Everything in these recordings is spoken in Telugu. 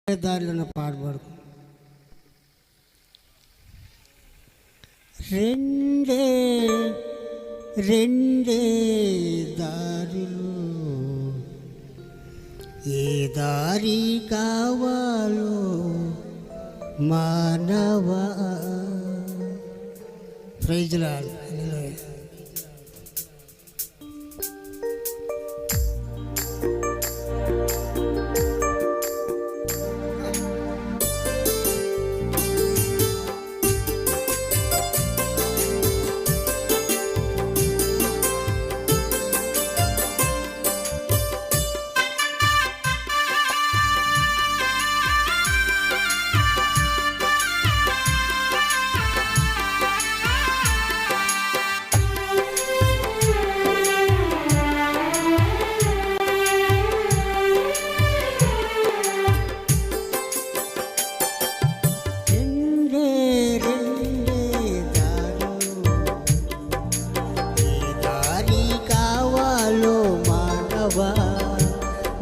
దారిలో పాడబడు రెండే రెండే దారులు, ఏ దారి కావాలో మానవ. Praise lord.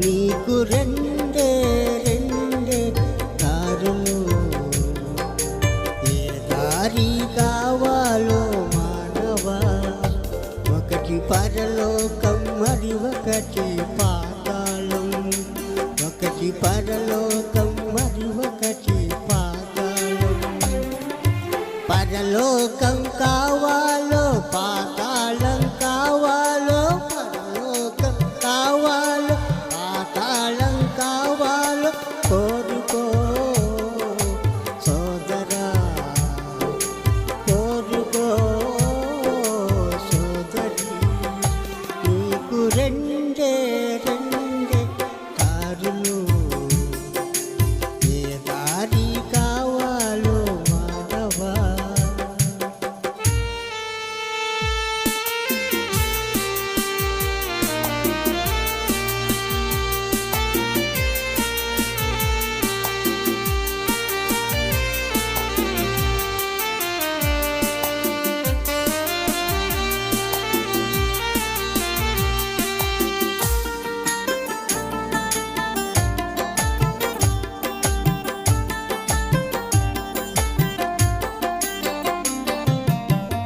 నీకు రెండే రెండే దారులు, ఏ దారి కావాలో మానవ. ఒకటి పరలోకం మరి ఒకటి పాతాళం, ఒకటి పరలోకం మరి ఒకటి పాతాళం. పరలోకం కావాలో పాతాళం కావాలో, పరలోకం కావాలో పాతాళం కావాలో కోరుకో సోదరా, కోరుకో సోదరి. నీకు రెండే రెండే దారులు, ఏ దారి కావాలో మానవా.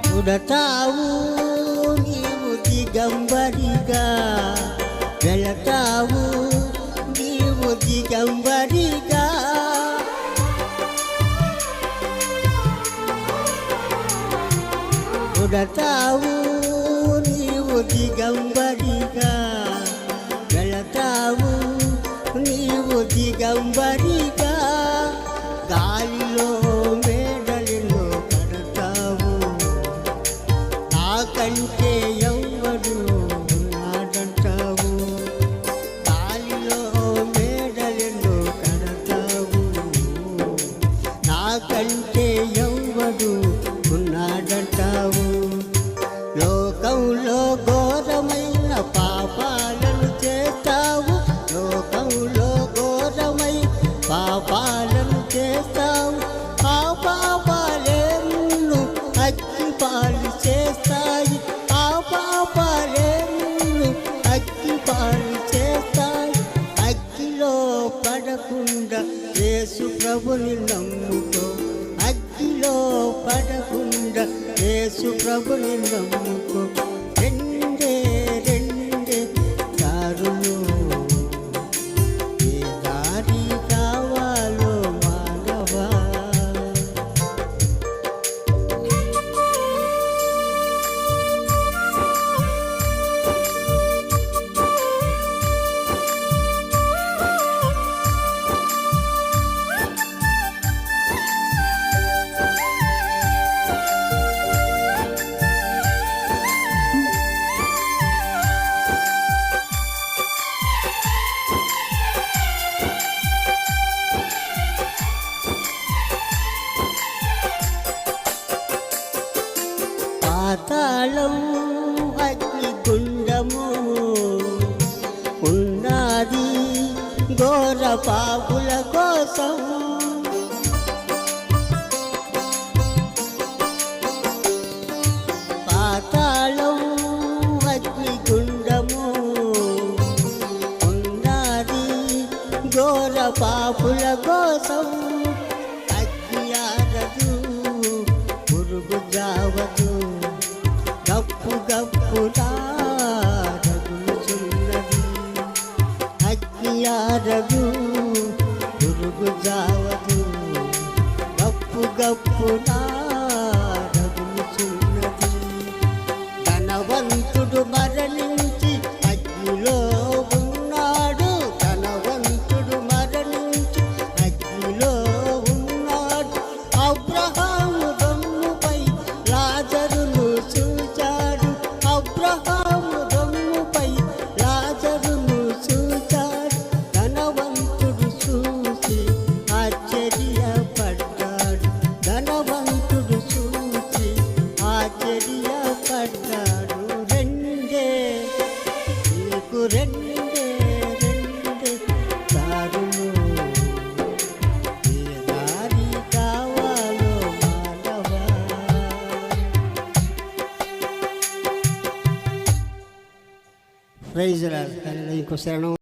పుడతావు నీవు దిగంబరిగా, వెళతావు నీవు దిగంబరిగా. పుడతావు నీవు దిగంబరిగా, వెళతావు నీవు దిగంబరిగా. గాలిలో మేడలిలో పడతావు, నాకంటే ఎవ్వడు ఉన్నాడంటావు. గాలిలో మేడలిలో కడతావు, నాకంటే ఎవ్వడు ఉన్నాడంటావు. లోకంలో ఘోరమైన పాపాలను చేస్తావు, లోకంలో ఘోరమైన పాపాలను చేస్తావు. ఆ పాపాలే నిన్ను అగ్నిపాలు చేస్తాయి, ఆ పాపాలే నిన్ను అగ్నిపాలు చేస్తాయి. అగ్నిలో పడకుండా యేసు ప్రభుని నమ్ముకో, అగ్నిలో పడకుండా యేసు ప్రభుని నమ్ముకో. రెండే రెండే దారులు, ఏ దారి కావాలో మానవా. పాతాళం అగ్నిగుండము ఉన్నది ఘోర పాపుల కోసం. పాతాళం అగ్నిగుండము ఉన్నది ఘోర పాపుల కోసం అగ్ని ఆరదు, పురుగు జావదు, గప్పు గప్పులా రగులుచున్నది. అగ్ని ఆరదు, పురుగు జావదు, గప్పు గప్పులా రగులుచున్నది. ధనవంతుడు మరణించి అగ్నిలో ఉన్నాడు, ధనవంతుడు మరణించి అగ్నిలో ఉన్నాడు. అబ్రహాము రొమ్ముపై లాజరును చూచాడు, అబ్రహాము రొమ్ముపై లాజరును చూచాడు. ధనవంతుడు చూసి ఆశ్చర్యపడ్డాడు, ధనవంతుడు చూసి ఆశ్చర్యపడ్డాడు. రెండే నీకు రెండే దారులు, ఏ దారి కావాలో మానవా. Praise lord. ఇంకో శరణం.